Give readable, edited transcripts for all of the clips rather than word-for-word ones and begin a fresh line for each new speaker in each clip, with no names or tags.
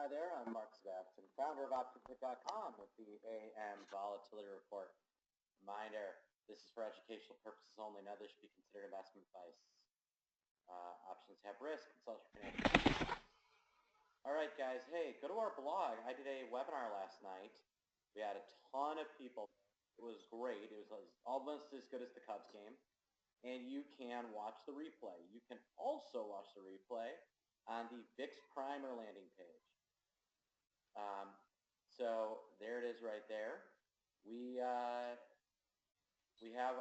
Hi there, I'm Mark Sebastian, founder of OptionPick.com with the AM Volatility Report. Reminder, this is for educational purposes only. None of this should be considered investment advice. Options have risk. Consult your financial. All right, guys. Hey, go to our blog. I did a webinar last night. We had a ton of people. It was great. It was almost as good as the Cubs game. And you can watch the replay. You can also watch the replay on the VIX Primer landing page. So there it is right there. We have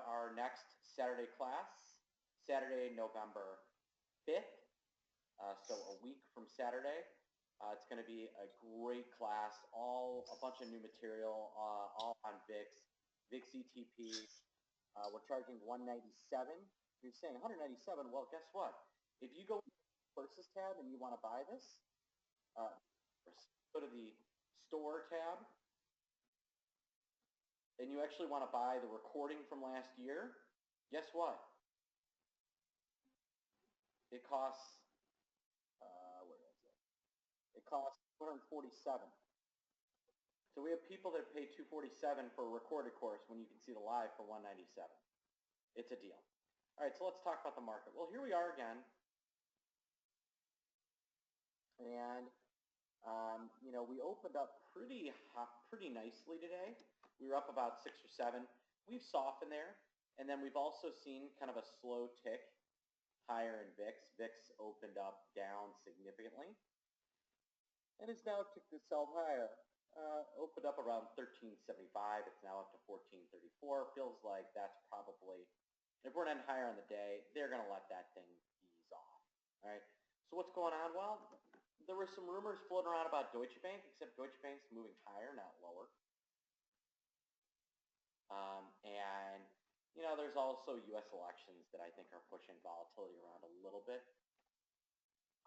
our next Saturday class, Saturday, November 5th. So a week from Saturday. It's going to be a great class, a bunch of new material, all on VIX, VIX ETP. We're charging $197. You're saying $197. Well, guess what? If you go to the courses tab and you want to buy this, go to the store tab, and you actually want to buy the recording from last year, guess what? It costs, where is it? It costs $247. So we have people that pay $247 for a recorded course when you can see the live for $197. It's a deal. All right, so let's talk about the market. Well, here we are again. And we opened up pretty nicely today. We were up about 6 or 7. We've softened there, and then we've also seen kind of a slow tick higher in VIX. VIX opened up down significantly, and it's now ticked itself higher. Opened up around 1375. It's now up to 1434. Feels like that's probably, if we're ending higher on the day, they're going to let that thing ease off. All right. So what's going on? Well, there were some rumors floating around about Deutsche Bank, except Deutsche Bank's moving higher, not lower. And, there's also U.S. elections that I think are pushing volatility around a little bit.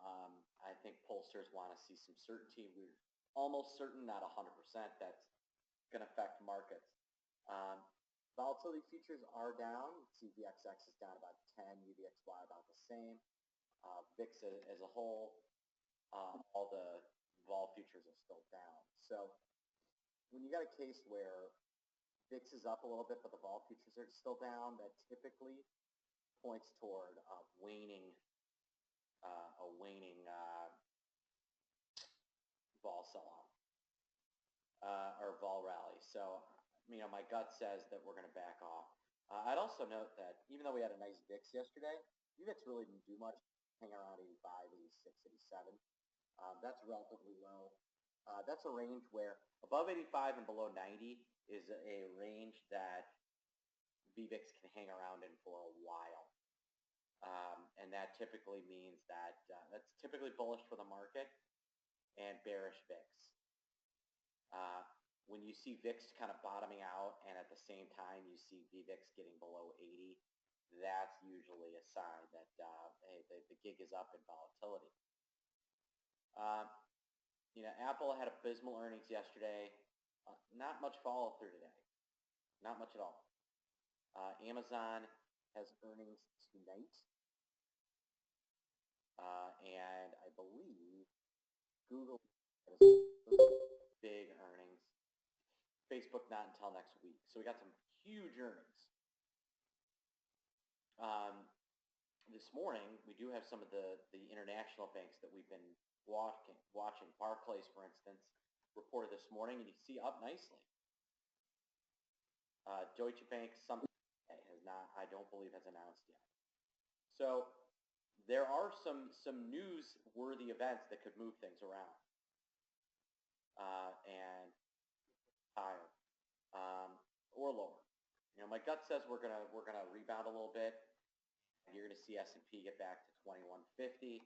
I think pollsters want to see some certainty. We're almost certain, not 100%, that's going to affect markets. Volatility futures are down. CVXX is down about 10, UVXY about the same. VIX as a whole, all the vol futures are still down. So when you got a case where VIX is up a little bit, but the vol futures are still down, that typically points toward a waning vol sell-off or vol rally. So, my gut says that we're going to back off. I'd also note that even though we had a nice VIX yesterday, VIX really didn't do much, hang around 85, 86, 87. That's relatively low. That's a range where above 85 and below 90 is a range that VVIX can hang around in for a while. And that typically means that that's typically bullish for the market and bearish VIX. When you see VIX kind of bottoming out and at the same time you see VVIX getting below 80, that's usually a sign that the gig is up in volatility. Apple had abysmal earnings yesterday. Not much follow through today. Not much at all. Amazon has earnings tonight. And I believe Google has big earnings. Facebook not until next week. So we got some huge earnings. This morning, we do have some of the international banks that we've been watching. Barclays, for instance, reported this morning, and you see up nicely. Deutsche Bank, I don't believe has announced yet. So there are some news-worthy events that could move things around and higher or lower. My gut says we're gonna rebound a little bit. You're going to see S&P get back to 2150.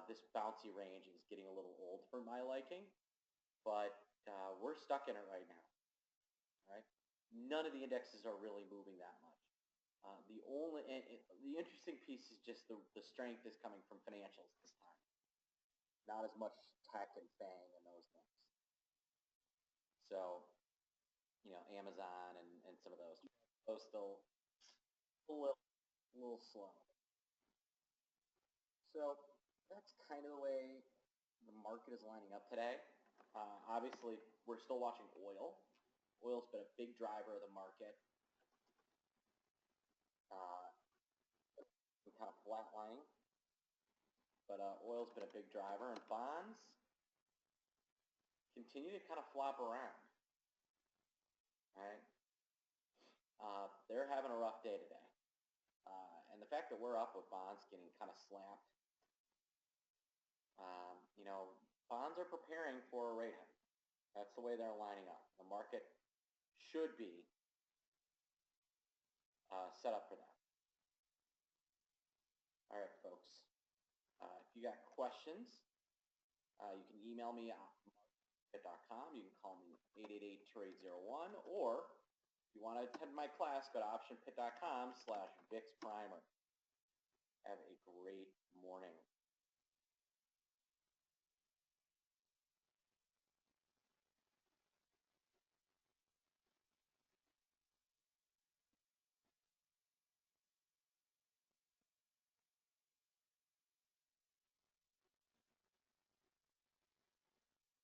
This bouncy range is getting a little old for my liking, but we're stuck in it right now. All right, none of the indexes are really moving that much. The interesting piece is just the strength is coming from financials this time, not as much tech and FANG and those things. So, Amazon and some of those still a little slow. So that's kind of the way the market is lining up today. Obviously, we're still watching oil. Oil's been a big driver of the market. Kind of flatlining, but oil's been a big driver, and bonds continue to kind of flop around. All right, they're having a rough day today, and the fact that we're up with bonds getting kind of slapped, bonds are preparing for a rate hike. That's the way they're lining up. The market should be set up for that. All right, folks. If you got questions, you can email me at mark@optionpit.com. You can call me 888-2801, or if you want to attend my class, go to optionpit.com/VixPrimer. Have a great morning.